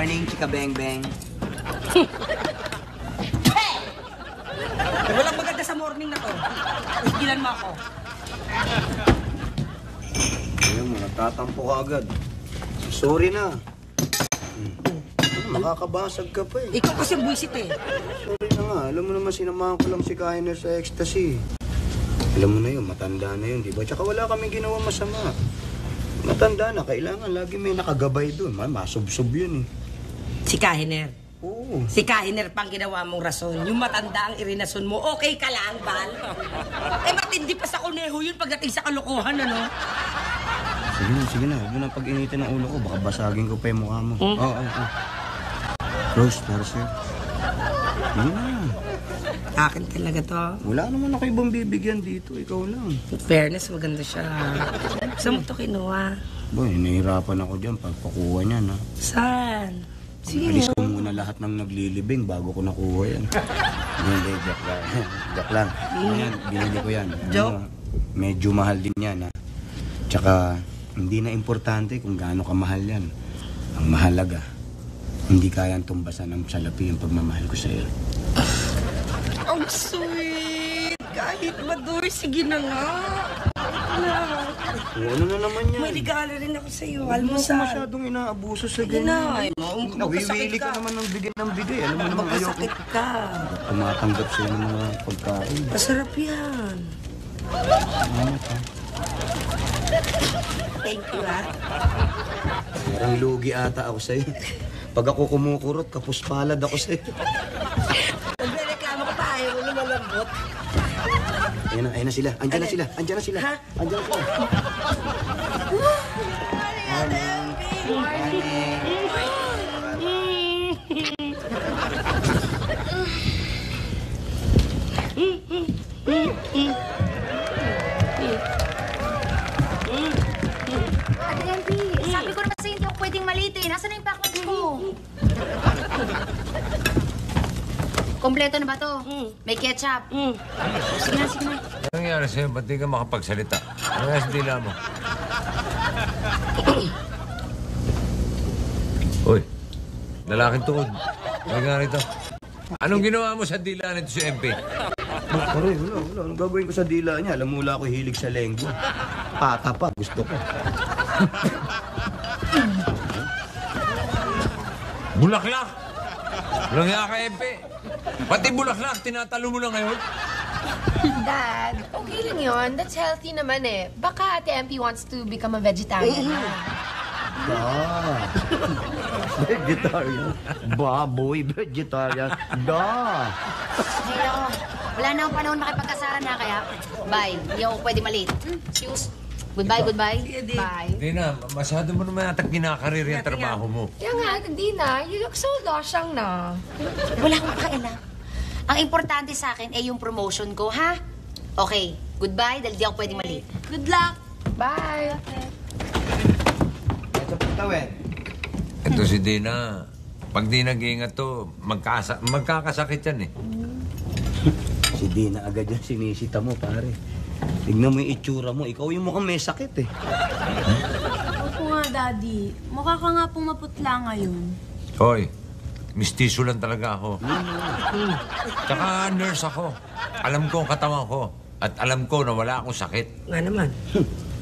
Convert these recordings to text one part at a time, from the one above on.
morning, Chika Beng Beng. Walang maganda sa morning na to. Igilan mo ako. Ayun mo, nagtatampo ka agad. Sorry na. Nakakabasag ka pa eh. Ikaw kasi buwisit eh. Sorry na nga. Alam mo naman, sinamahan ko lang si Kainer sa ecstasy. Alam mo na yun, matanda na yun, di ba? Tsaka wala kaming ginawa masama. Matanda na, kailangan lagi may nakagabay doon. Masubsob yun eh. Si Kahiner. Oo. Si Kahiner pang ginawa mong rason. Yung matanda ang irinason mo, okay ka lang, Bal? Eh, matindi pa sa kuneho yun pagdating sa kalokohan, ano? Sige na. Huwag mo na pag-initin ng ulo ko. Baka basagin ko pa yung mukha mo. Oo. Rose, para sa'yo. Sige na. Akin talaga to. Wala naman ako ibang bibigyan dito. Ikaw lang. In fairness, maganda siya. Saan mo to kinuha? Boy, nahihirapan ako dyan pagpakuha niyan, ha? Saan? Sige. Alis ko muna lahat ng naglilibing bago ko nakuha yan. Hindi, joke lang. Ayan, binili ko yan. Joke? Medyo mahal din yan, ha? Tsaka, hindi na importante kung gaano kamahal yan. Ang mahalaga, hindi kayang tumbasan ng salapi yung pagmamahal ko sa'yo. Ang sweet! Kahit madur, sige na nga. Ano na naman yan? May regalo rin ako sa'yo. Huwag mo Almusal. masyadong inaabuso sa Sige ganyan. na. Nawiwili ka naman ng bigay. Alam mo naman ayoko. Magkasakit ka. Tumatanggap sa'yo ng mga pagkain. Masarap yan. Thank you, ha? Parang lugi ata ako sa'yo. Pag ako kumukurot, kapuspalad ako sa'yo. Nagre-reklamo ka pa. Ayaw mo na malambot. Ayan na sila. Andiyan na sila. Ha? Andiyan na sila. Ate MP, sabi ko naman sa'yo hindi ako pwedeng malitin. Nasaan na yung package ko? Kompleto na ba to? May ketchup? Sige na. Anong nangyari sa'yo? Ba't di ka makapagsalita? Ano nga sa dila mo? Uy, lalaking tuod. Ano nga rito? Anong ginawa mo sa dila nito si MP? Pare, wala. Anong gagawin ko sa dila niya? Alam mo, wala ako hilig sa lenggo. Pata pa, gusto ko. Bulaklak! Walang nga ka, MP. Pati bulaklak, tinatalo mo na ngayon. Dad, okay lang yun. That's healthy naman eh. Baka Ate MP wants to become a vegetarian na. Vegetarian. Baboy, vegetarian. Hey, ako. Wala na akong panahon makipagkasara na kaya. Bye. Hindi ako pwede malate. Excuse. Goodbye. Bye. Hindi na, masyado mo naman yata kinakarir yung trabaho mo. Kaya nga, hindi na. You look so losyang na. Wala akong pakialam. Ang importante sa akin ay yung promotion ko, ha? Okay. Goodbye dahil di ako pwede malate. Good luck. Bye. Ito pagtawin. Ito si Dina. Pag di nag-iingat to, magkakasakit yan eh. Si Dina agad yan sinisita mo, pare. Tignan mo yung itsura mo. Ikaw yung mukhang may sakit eh. Opo nga, Daddy. Mukha ka nga pong maputla ngayon. Hoy, mistiso lang talaga ako. Tsaka nurse ako. Alam ko ang katawan ko. At alam ko na wala akong sakit. Nga naman.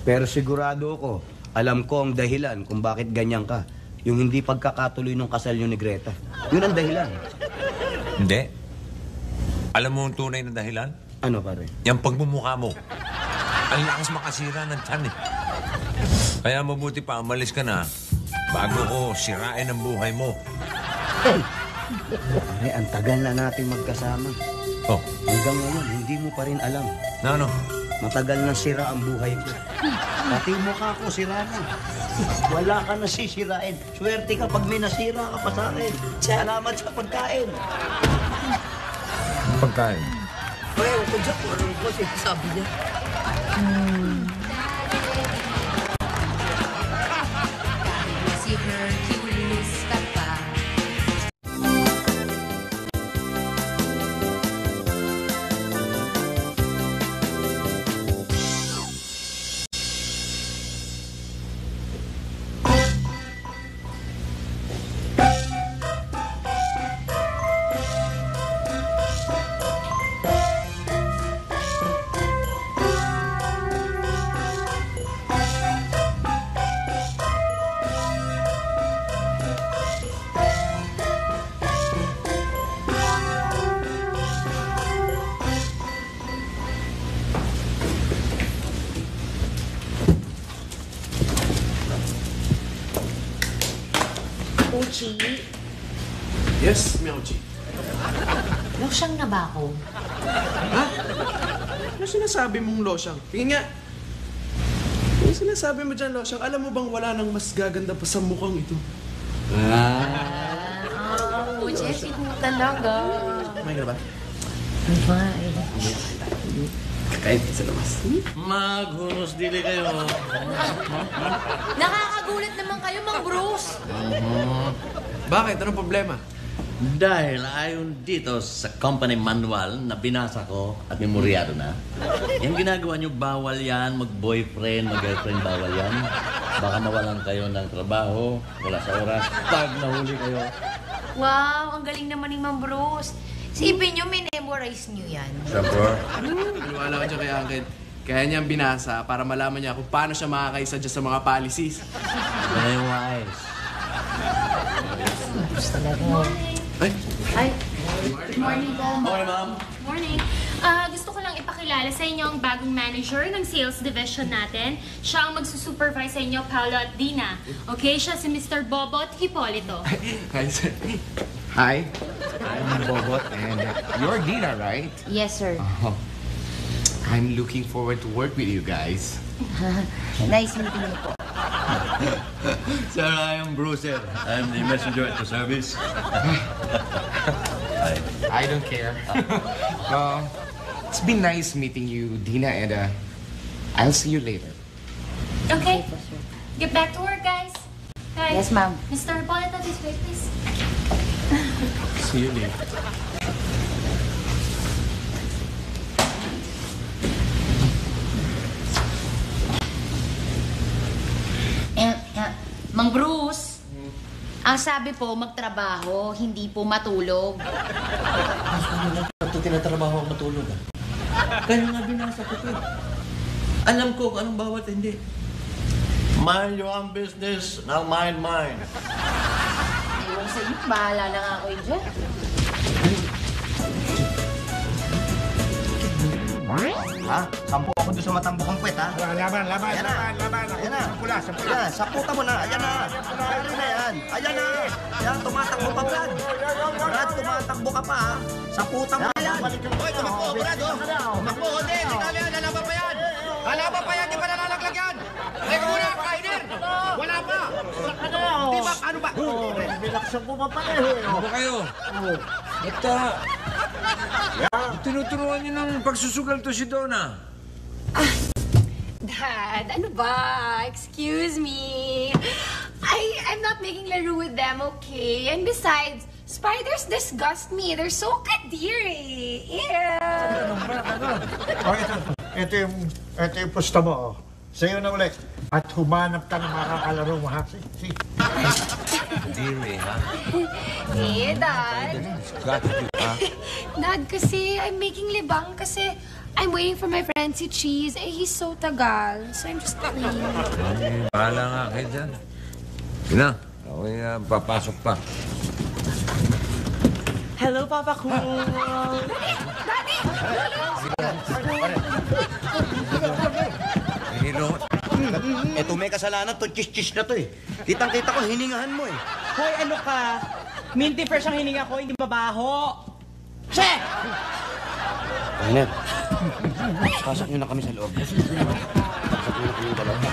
Pero sigurado ako, alam ko ang dahilan kung bakit ganyan ka. Yung hindi pagkakatuloy ng kasal nyo ni Greta. Yun ang dahilan. Hindi. Alam mo ang tunay na dahilan? Ano, pare? Yung pagmumukha mo. Ang lakas makasira ng tiyan eh. Kaya mabuti pa, umalis ka na bago ko sirain ang buhay mo. Pare, ang tagal na nating magkasama. Oh, Hanggang ngayon, hindi mo pa rin alam. na ano? Matagal na sira ang buhay ko. Pati mukha ko sira na. Wala ka nasisirain. Swerte ka pag may nasira ka pa sa akin. Salamat sa pagkain. Pagkain. Ay, ako ko dyan. Ano ko sabi niya? Si Hercules ka pa. Chi. Yes, Miauchi. Losyang na ba ako? Ha? Ano sinasabi mong losyang? Tingin nga. Ano sinasabi mo dyan, losyang? Alam mo bang wala nang mas gaganda pa sa mukhang ito? Oh, Jessie, talaga. Kumain ka na ba? Bye. Kahit sa labas. Maghunos dili kayo. Nakakagulat naman kayo, Mang Bruce. Bakit? Anong problema? Dahil ayon dito sa company manual na binasa ko at memoryado na, yung ginagawa nyo, bawal yan, mag-boyfriend, mag-girlfriend, bawal yan. Baka mawalan kayo ng trabaho, wala sa oras, pag nahuli kayo. Wow, ang galing naman ni Mang Bruce. Sipin nyo, memorize nyo yan. Siyempre. Maniwala ka dyan kay Uncle. Kaya niyang binasa para malaman niya kung paano siya makakaisa dyan sa mga policies. Very wise. Ay! Ay, Good morning po. Okay, ma'am. Morning. Gusto ko lang ipakilala sa inyo ang bagong manager ng sales division natin. Siya ang magsusupervise sa inyo, Paolo at Dina. Okay, siya si Mr. Bobot Hipolito. Hi, sir. Hi, I'm Bobot and you're Dina, right? yes, sir. Oh, I'm looking forward to work with you guys. Nice meeting you po. Sir, I am Bruce, sir. I am the messenger at the service. I don't care. It's been nice meeting you, Dina, and I'll see you later. Okay, get back to work, guys. Guys. Yes, ma'am. Mr. Hipolito, this way, please. See you later. Mang Bruce, ang sabi po, magtrabaho, hindi po matulog. Ito tinatrabaho ako matulog, ah. Kaya nga binasa ko ito, eh. Alam ko kung anong bawat hindi. Mind your own business, now mind mine. Ewan sa iyo, bahala na nga ako dyan. Ha? Sampu ako doon sa matambukang puwet, ha? Laban. Ayan na. Ayan na. Ayan, saputa mo na. Ayan na. Ayan na yan. Ayan na. Ayan, tumatakbo pa, Brad. Brad, tumatakbo ka pa, ha? Saputa mo na yan. Hoy, tumakbo, Brad, oh. Tumakbo, hindi. Hindi kami yan. Lalaban pa yan. Lalaban pa yan. Di ba nalalaglag yan? Teka muna, Kainer. Wala pa. Di ba, ano ba? Bilaksan ko pa eh. Ano ba kayo? Ito. Tinuturuan niyo ng pagsusugal to si Donna. Dad, ano ba? Excuse me. I'm not making laro with them, okay? And besides, spiders disgust me. They're so kadiri. Ew. Oh, ito yung pusta mo, oh. Sa'yo na ulit. At humanap ka ng makakalaro mo, ha? Si. Deary, ha? Eh, Dad. Got you, ha? Dad, kasi I'm making libang kasi I'm waiting for my friend si Cheese. Eh, he's so tagal. So I'm just waiting. Bahala nga kayo dyan. Ina, ako'y papasok pa. Hello, Papa Cool. Daddy! Hello. Eto may kasalanan to, chis-chis na to eh. Kitang-kita ko, hiningahan mo eh. Hoy, ano ka? Minty fresh ang hininga ko, hindi mabaho. Che! Kainer, pasok nyo na kami sa loob. Pasok nyo na kami dalawa.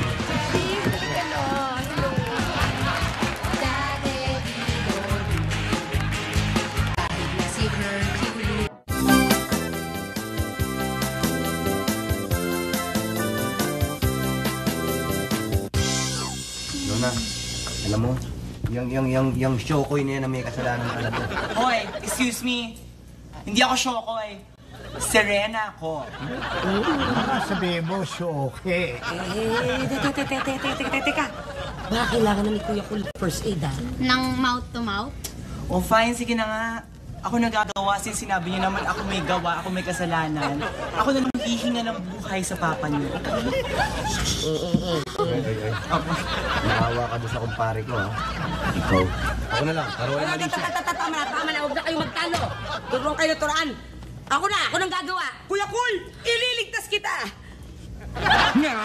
Donna, alam mo, yung Shokoy na yan na may kasalanan ka na to. Hoy, excuse me. Hindi ako Shokoy. Serena ako. Baka sabihin mo, okay. Teka. Baka kailangan na ni Kuya Cool first aid, ah. Nang mouth to mouth? O fine, sige na nga. Ako nagagawa since sinabi niyo naman ako may gawa, ako may kasalanan. Ako na hihinga ng buhay sa papa niyo. Naawa ka doon sa kumpare ko, ha? Ikaw. Ako na lang, karuan na Alicia. Tama na, huwag na kayo magtalo. Turuan kayo turaan. Ako nang gagawa. Kuya Cool, ililigtas kita. Nga!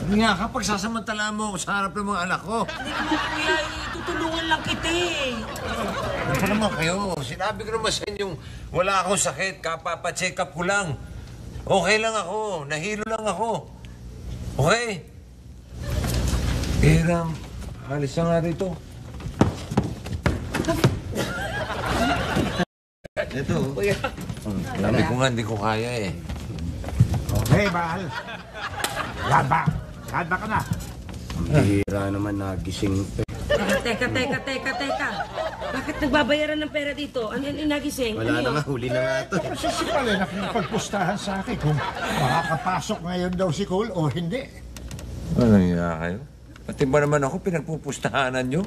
Nga, kapag sasamantala mo ako sa harap ng mga anak ko. Kuya, tutulungan lang kita eh. Ano naman kayo? Sinabi ko naman sa inyong wala akong sakit. Kapapa-check up ko lang. Okay lang ako. Nahilo lang ako. Okay? Ram, alis na nga rito. Ito. Sabi ko nga, hindi ko kaya eh. Okay, Mahal. Laba ka na. Ang bihira naman nagising pa. Teka. Bakit nagbabayaran ng pera dito? Ano yung nagising? Wala na nga, huli na nga ito. Kasi si Pal nakikipagpustahan sa akin kung makakapasok ngayon daw si Cole o hindi. Walang iya kayo? Pati ba naman ako pinagpupustahanan nyo?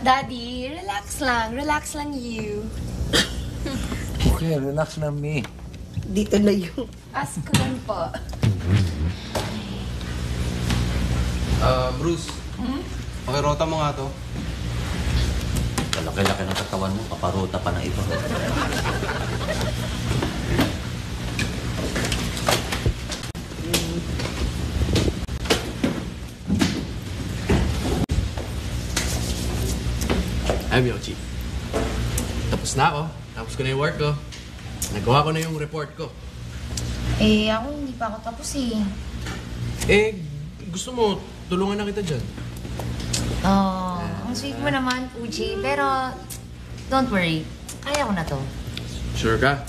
Daddy, relax lang you. Okay, relax na me. Dito na yun. Ask ko lang po. Bruce. Pakirota mo nga to. Kalaki-laki ng katawan mo, paparuta pa na ito. I'm Yochi. Tapos na ako. Tapos ko na yung work ko. Nagawa ko na yung report ko. Ako hindi pa ako tapos Gusto mo, tulungan na kita dyan. Ang sweet mo naman, Fuji. Pero, don't worry. Kaya ko na to. Sure ka?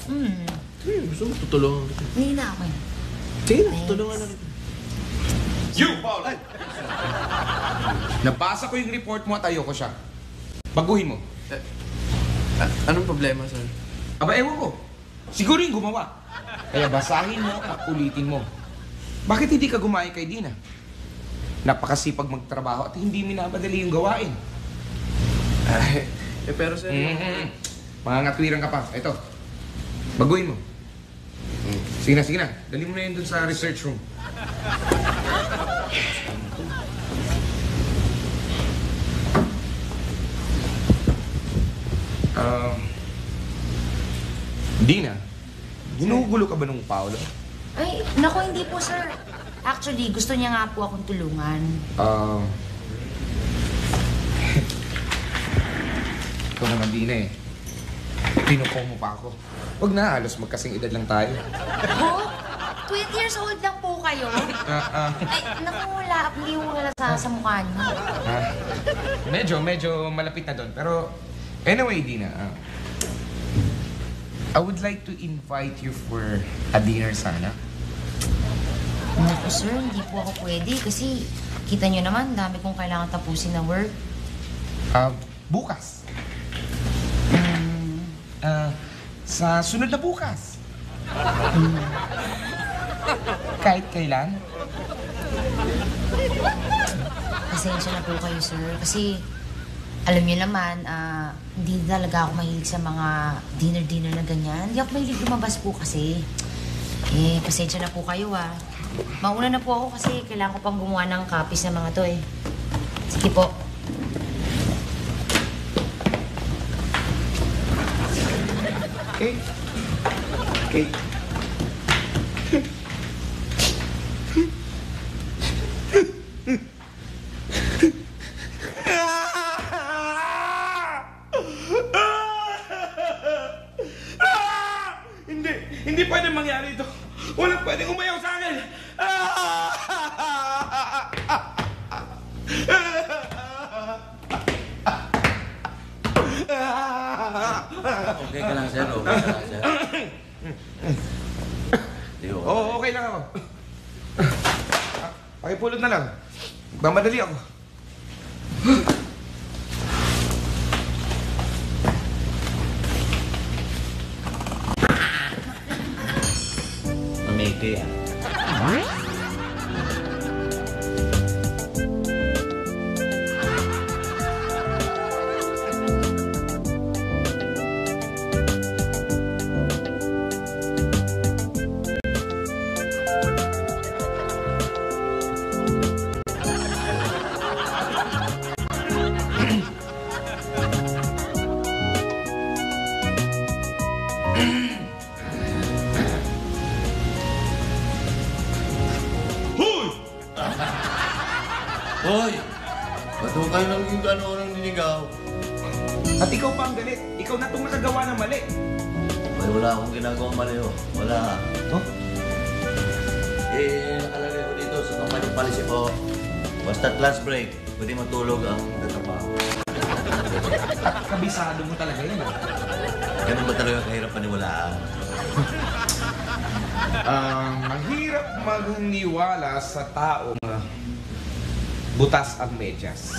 Gusto mo, tutulungan kita. Hindi na ako Sige na, tulungan na kita. You, Paul! Nabasa ko yung report mo at ayoko siya. Baguhin mo. Anong problema, sir? Aba, ewan ko. Siguro yung gumawa. Kaya basahin mo at ulitin mo. Bakit hindi ka gumaya kay Dina? Napakasipag magtrabaho at hindi minabadali yung gawain. Pero sir... Mangangatwiran ka pa. Ito. Baguhin mo. Sige na. Dali mo na yun dun sa research room. Dina, ginugulo ka ba nung Paolo? Ay, naku, hindi po, sir. Actually, gusto niya nga po akong tulungan. Ito naman, Dina eh. Pinupo mo pa ako. Huwag na, halos magkasing edad lang tayo. Oh, 20 years old lang po kayo. Ay, naku, wala. Hindi mo wala sa mukha niyo. Medyo malapit na doon. Pero, anyway, Dina, I would like to invite you for a dinner sana. Naku, sir, hindi po ako pwede kasi kita niyo naman, dami kong kailangan tapusin na work. Bukas. Sa sunod na bukas. Kahit kailan. Pasensya na po kayo, sir. Kasi, alam niyo naman, hindi talaga ako mahilig sa mga dinner na ganyan. Hindi ako mahilig lumabas po kasi. Pasensya na po kayo, Mauna na po ako kasi kailangan ko pang gumawa ng copies ng mga to, Sige po. Okay. Hindi pwedeng mangyari ito. Walang pwedeng umayaw sa akin. Okay ka lang, sir. Okay ka lang, sir. Oo, okay lang ako. Pakipulot na lang. Mamadali ako. Mameke yan. Hoy! Ba't mo kayo nang yung gano'n ng ninigaw? At ikaw pa ang galit. Ikaw na itong nakagawa ng mali. Ay, wala akong ginagawang mali, oh. Wala. Oh? Nakalagay ko dito sa company policy ko. Basta't lunch break, pwede matulog ang tatrabaho. Kabisado mo talaga yun, ah. Ganun ba talaga kahirap paniwalaan? Mahirap magniwala sa taong butas ang medyas.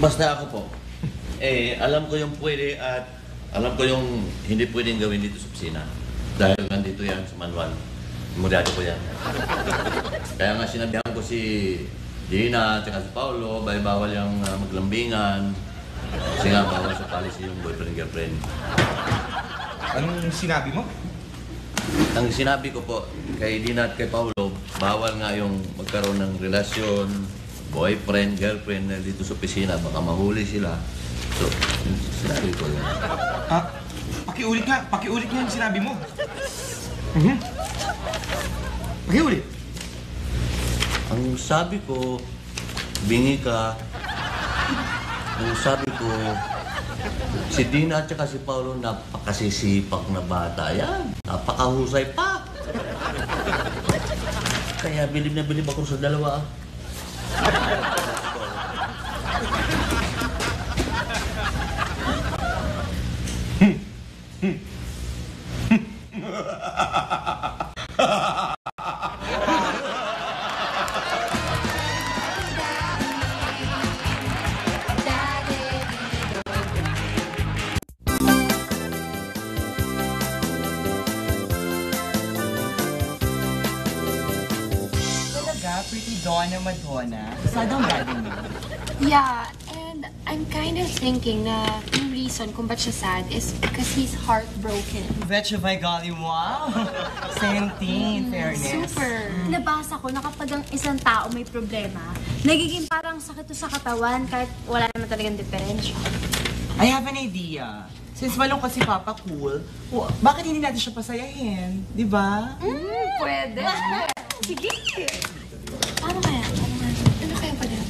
Basta ako po. Alam ko yung pwede at alam ko yung hindi pwedeng gawin dito sa opisina. Dahil nandito yan sa manual. Mudado ko yan. Kaya nga sinabihan ko si Dina at si Paolo, bawal yung maglambingan. Kasi nga bawal sa policy yung boyfriend-girlfriend. Anong sinabi mo? Ang sinabi ko po kay Dina at kay Paolo, bawal nga yung magkaroon ng relasyon, boyfriend, girlfriend na dito sa opisina. Baka mahuli sila. So, sinabi ko yan. Ha? Pakiulit nga yung sinabi mo. Pakiulit. Ang sabi ko, bingi ka. Ang sabi ko, si Dina at saka si Paolo, napakasisipag na bata yan. Napakahusay pa. Kaya bilib na bilib ako sa dalawa. Pretty Donna Madonna. Sad ang galing mo. Yeah, and I'm kind of thinking na yung reason kung ba't siya sad is because he's heartbroken. Betcha by golly, wow! Same thing, fairness. Super. Nabasa ko na kapag ang isang tao may problema, nagiging parang sakit to sa katawan kahit wala naman talagang diferensya. I have an idea. Since malungkot si Papa Cool, bakit hindi natin siya pasayahin? Di ba? Pwede. Sige. Paano kaya? Ano kaya pa dyan?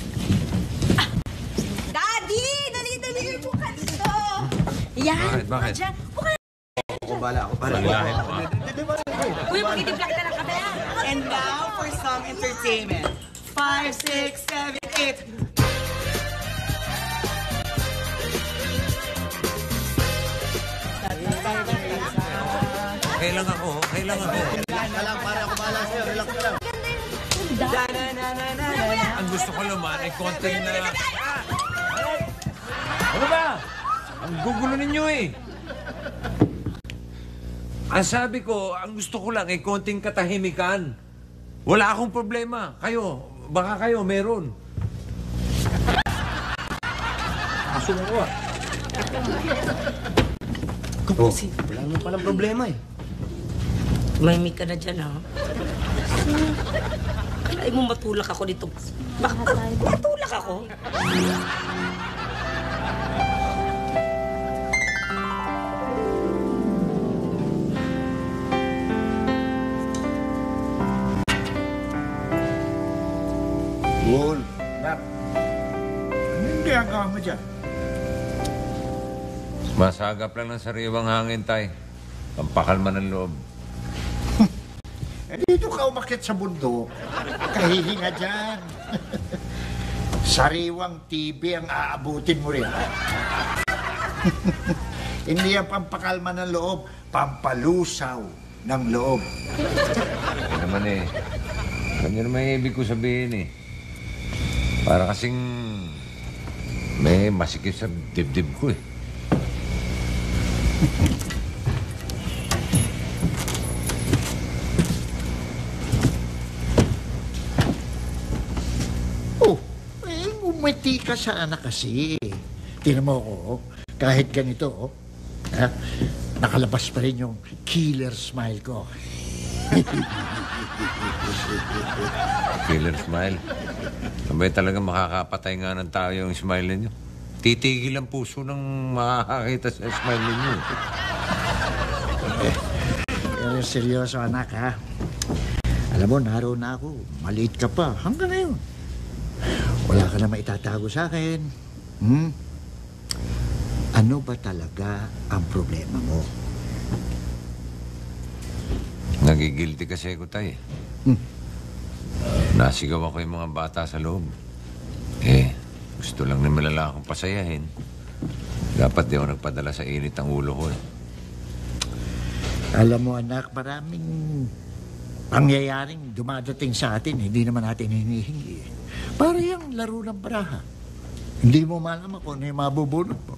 Daddy! Dali! Buka dito! Yan! Bakit? Diyan. Buka na! Ako bala. Walahin mo, ha? Uy, magtitimpla kita ng kape. And now for some entertainment. 5, 6, 7, 8. Kailang ako. Lang, para ako bala sa'yo. Relax lang. Ang gusto ko naman ay konting na... Ano ba? Ang gugulo ninyo eh. Ang sabi ko, ang gusto ko lang ay konting katahimikan. Wala akong problema. Kayo, baka kayo meron. Aso mo ah. Oh, wala naman palang problema eh. Mahimik ka na dyan, ha? Ay mo matulak ako dito. Matulak ako? Cool. Nap. Anong ginagawa mo dyan? Masagap lang ng sariwang hangin, tay. Pampakalma ng loob. Dito ka umakyat sa bundok. Kahihinga dyan. Sariwang TV ang aabutin mo rin. Hindi ang pampakalma ng loob, pampalusaw ng loob. Yan naman eh. Ganyan naman yung ibig ko sabihin eh. Para kasing may masikip sa dibdib ko eh. Umiti ka sana kasi. Tingnan mo ako, kahit ganito, nakalabas pa rin yung killer smile ko. Killer smile. Sabay talaga makakapatay nga ng tao yung smile ninyo. Titigil ang puso ng makakakita sa smile ninyo. Pero seryoso, anak, ha? Alam mo, naroon na ako. Maliit ka pa. Hanggang ngayon. Wala ka na maitatago sa akin. Ano ba talaga ang problema mo? Nagigilty kasi ako, Tay. Nasigaw ako yung mga bata sa loob. Gusto lang na malala akong pasayahin. Dapat di ako nagpadala sa init ang ulo ko. Alam mo, anak, maraming pangyayaring dumadating sa atin. Hindi naman natin hinihingi. Para yung laro ng baraha. Hindi mo malaman kung ano yung mabubunot mo.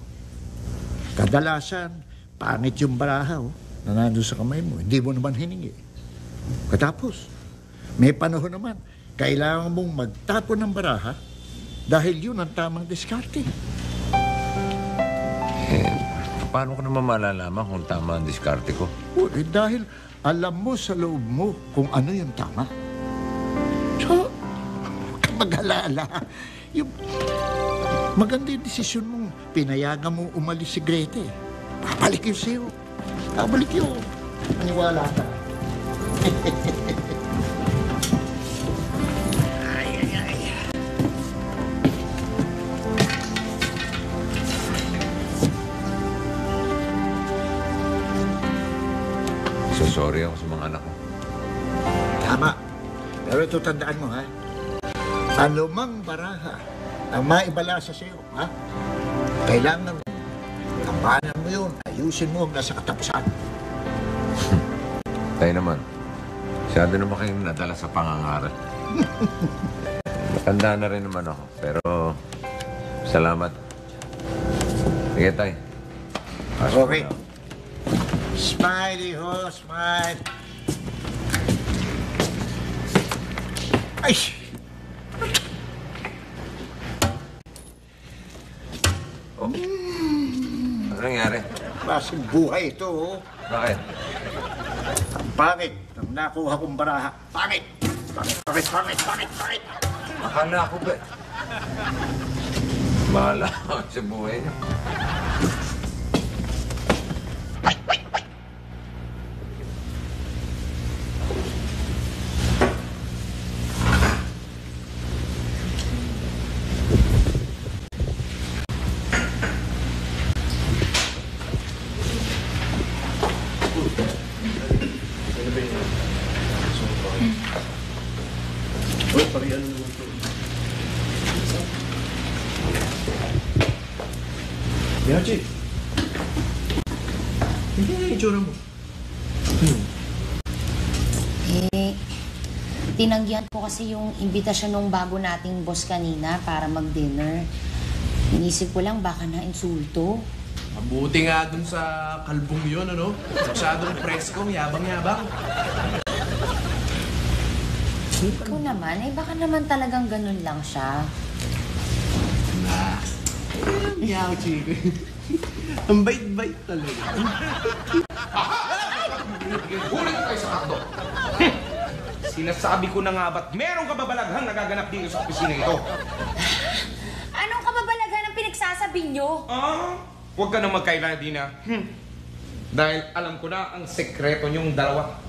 Kadalasan, pangit yung baraha na nandun sa kamay mo. Hindi mo naman hiningi. Katapos, may panahon naman, kailangan mong magtapon ng baraha dahil yun ang tamang diskarte. Paano ko naman malalaman kung tama ang diskarte ko? Dahil alam mo sa loob mo kung ano yung tama. So, mag-alala. Yung maganda yung desisyon mong pinayagan mo umalis si Grete. Babalik yun sa'yo. Babalik yun. Maniwala ka. Sorry ako sa mga anak ko. Tama. Pero ito tandaan mo, ha? Anumang baraha ang maibala sa sa'yo, ha? Kailangan kampanan mo yun. Ayusin mo hanggang sa katapusan. Tayo naman. Masyado naman kayong nadala sa pangangaral. Matanda na rin naman ako. Pero, salamat. Sige, Tay. Okay. Smiley ho, smile. Ay! Ano nangyari? Klaseng buhay ito, oh. Bakit? Ang pangit ng nakuha kong baraha. Pangit! Pangit! Akala ko ba? Bahala ako sa buhay niyo. Yachi. Hindi na yung itsura mo. Tinanggihan ko kasi yung imbitasyon ng bago nating boss kanina para mag-dinner. Inisip ko lang baka na-insulto. Mabuti nga dun sa kalbong yun, ano? Masyadong preskong, yabang-yabang. Ikaw naman, baka naman talagang ganun lang siya. Yaw, Chico. Ang bait-bait talaga. Huli ko kayo sa kakdo. Sinasabi ko na nga ba't meron kababalaghang nagaganap dito sa opisina ito? Anong kababalaghan ang pinagsasabi nyo? Huwag ka na magkaila, Dina. Dahil alam ko na ang sekreto niyong dalawa.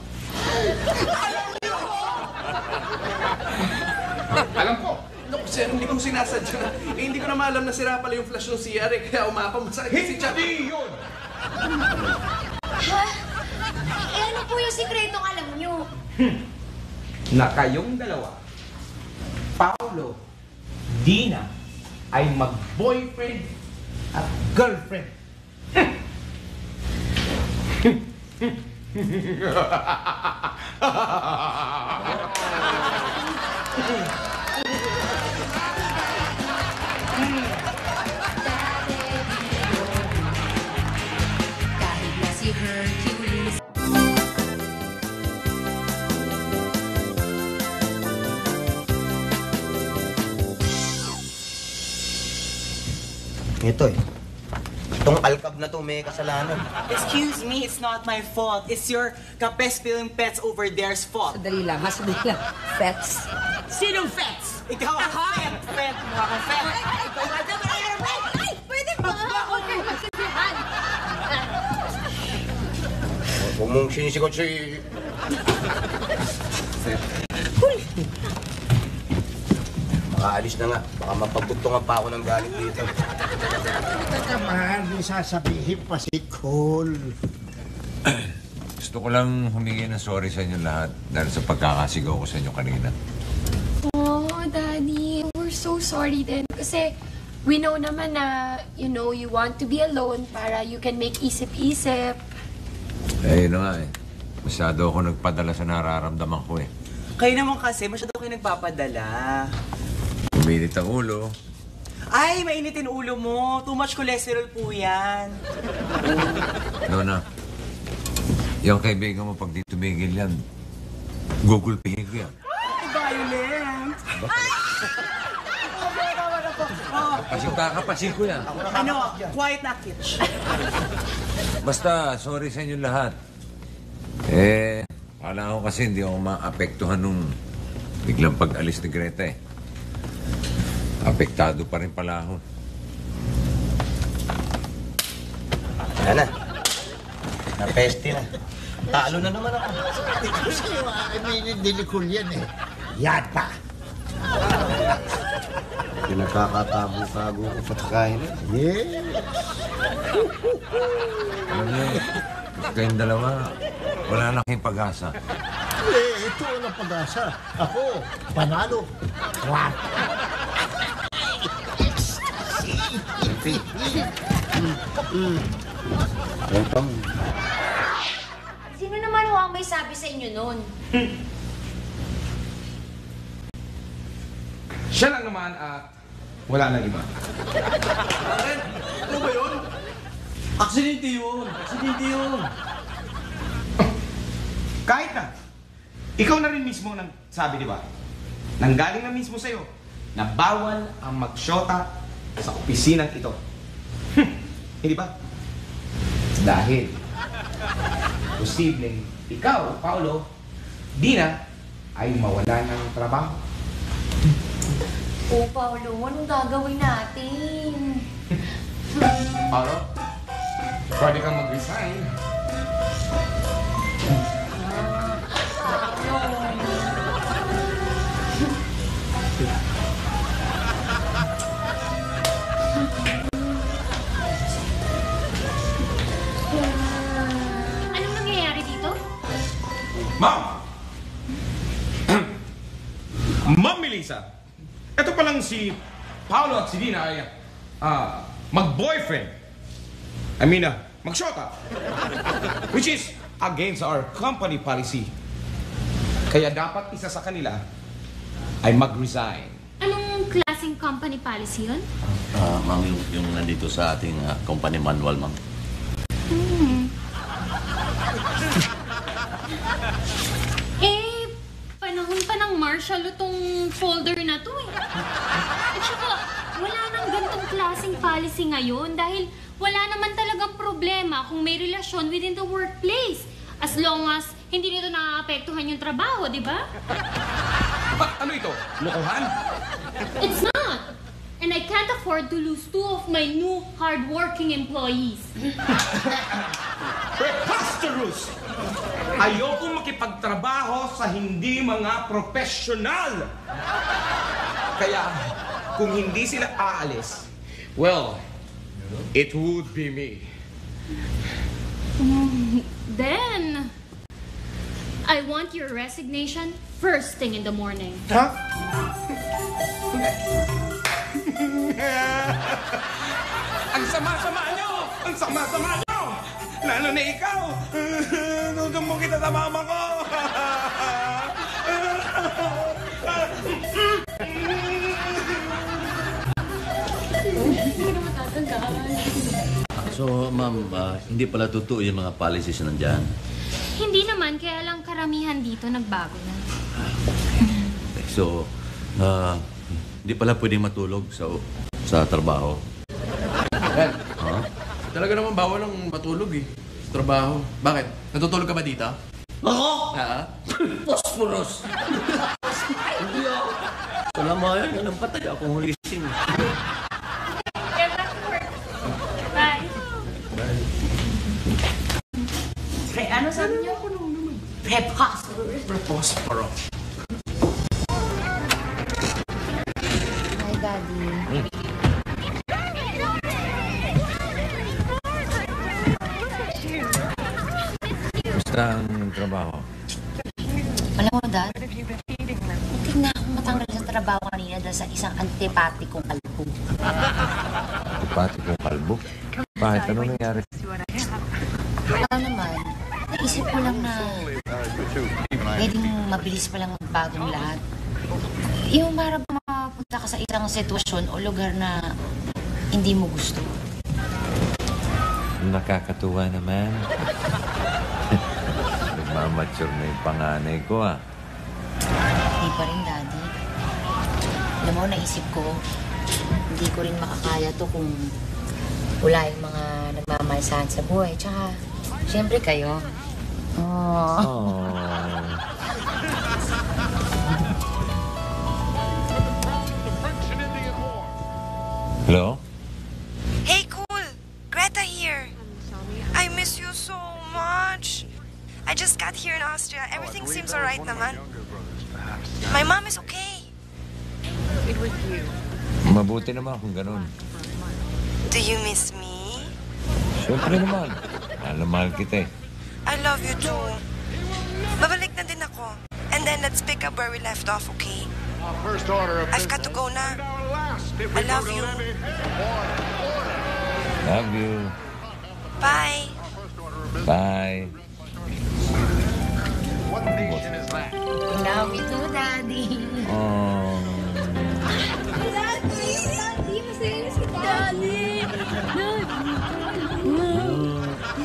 Alam ko. Naku, sir, hindi ko sinasadya na. Hindi ko na maalam na sira pala yung flash ng CR kaya umapamasakit si Chap. Hindi yun! Ha? Ano po yung sikretong alam nyo? Na kayong dalawa, Paolo, Dina, ay mag-boyfriend at girlfriend. Kahit na si Hercules. Ito Itong alkab na to may kasalanan. Excuse me, it's not my fault. It's your kapes-piling pets over there's fault. Sandali lang, Pets? Sinong Pets? Ikaw ang pet! Pet! Mukha kang pet! Ikaw nga daw, ay! Pwede ba? Huwag kayo magsabihan. Huwag mong sinisikot si... sir. Makaalis na nga. Baka mapagtuntungan pa ako ng galit dito. Teka, mahal, may sasabihin pa si Cole. Gusto ko lang humingi ng sorry sa inyo lahat dahil sa pagkakasigaw ko sa inyo kanina. Oh, Daddy, we're so sorry din. Kasi we know naman na, you want to be alone para you can make isip-isip. Eh, yun na nga eh. Masyado ako nagpadala sa nararamdaman ko eh. Kayo naman kasi, masyado kayo nagpapadala. Uminit ang ulo. Ay, mainitin ulo mo. Too much cholesterol po yan. Nona, yung kaibigan mo pag di tumigil yan, gugulpihin ko yan. Violent! Kakapasin ko yan. Ano, quiet na, Kitch. Basta, sorry sa inyo lahat. Eh, kala ko kasi hindi ako maapektuhan nung biglang pag-alis ni Greta eh. Apektado pa rin pala ako. Yan na. Napeste na. Talo na naman ako. Kasi yung dilikul yan eh. Yan pa. Pinagkakatago-tago ko pa kakain eh. Yeah. Alam niyo, kayong dalawa, wala na kayong pag-asa. Eh, ito ang pag-asa. Ako, panalo. What? Sino naman ho ang may sabi sa inyo nun? Siya lang naman at wala nang iba. Ano ba yun? Aksidente yun. Aksidente yun. Kahit na, ikaw na rin mismo nang sabi, di ba? Nanggaling na mismo sa'yo na bawal ang magsyota sa opisinang ito. Hindi ba? Dahil posibleng ikaw, Paolo, Dina, ay mawala ng trabaho. Oh, Paolo, anong gagawin natin? Paolo, pwede kang mag-resign. Anong nangyayari dito? Ma'am! Ma'am Melissa, ito palang si Paolo at si Dina ay mag-boyfriend. Mag-shota. Which is against our company policy. Kaya dapat isa sa kanila ay mag-resign. Anong klaseng company policy yun? Ma'am, yung nandito sa ating company manual, ma'am. Panahon pa ng martial itong folder na to eh. At saka, wala nang gantong klaseng policy ngayon dahil wala naman talagang problema kung may relasyon within the workplace. As long as hindi nito nakakapektuhan yung trabaho, di ba? Ano ito? Lokohan? It's not! And I can't afford to lose 2 of my new hard-working employees. Preposterous! Ayoko makipagtrabaho sa hindi mga professional. Kaya, kung hindi sila aalis, well, it would be me. Then, I want your resignation first thing in the morning. Huh? Ang sama-sama nyo! Ang sama-sama nyo! Lalo na ikaw! Tutumbo kita sa mama ko! So, ma'am, hindi pala totoo yung mga policies na nandyan. Hindi naman, kaya lang karamihan dito nagbago na. So, hindi pala pwedeng matulog sa trabaho. Well, talaga naman bawal ang matulog eh. Sa trabaho. Bakit? Natutulog ka ba dito? Ako? Ha? Phosphorus! Hindi ako. Salamayan nga ng patay akong hulising. Get back to work. Bye. Kaya ano sabi niyo? Preposterous. Hi, Daddy. Basta ang trabaho. Alam mo, Dad, hindi na ako matanggal sa trabaho kanina dahil sa isang antipatikong kalbo. Pati kong kalbo. Bakit? Ano nangyari? Wala naman. Naisip ko lang na pwedeng mabilis pa lang magbagong lahat. Yung para mapunta ka sa isang sitwasyon o lugar na hindi mo gusto. Nakakatuwa naman. Nagmamature na yung panganay ko, ah. Hindi pa rin, Daddy. Alam mo, naisip ko, hindi ko rin makakaya to kung wala yung mga nagmamasahan sa buhay. Tsaka, siyempre kayo. Oh. Hello? Hey, cool! Greta here. I miss you so much. I just got here in Austria. Everything seems alright naman. My mom is okay. Mabuti naman kung ganun. Do you miss me? Siyempre naman. Mahal kita eh. I love you too. Babalik na din ako. And then let's pick up where we left off, okay? I've got to go na. I love you. Love you. Bye. Bye. What nation is that? Love you too, Daddy. Oh. Daddy! Daddy! Masaya na si Daddy!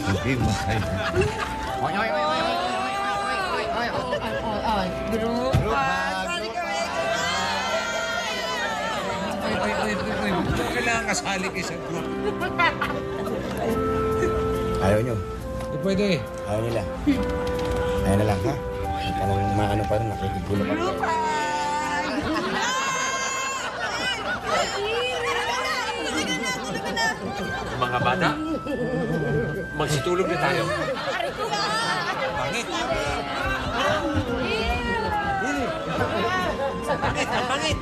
Hindi masaya. Group Kailangan kasali kayo sa group. Ayaw nyo. Hindi pwede. Ayaw nila. Ayaw na lang, ha? Parang maano pa rin, nakikigulo pa rin. Mga bata, magsitulog na tayo. Pangit. Pangit.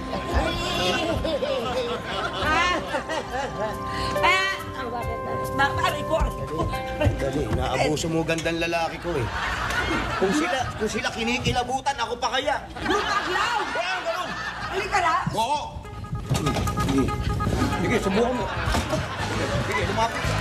Dali, inaabuso mo gandang lalaki ko eh. Kung sila kinikilabutan, ako pa kaya. Lutaglaw! Ganun! Halika na! Oo! Sige, subukan mo. Sige, lumapit ka.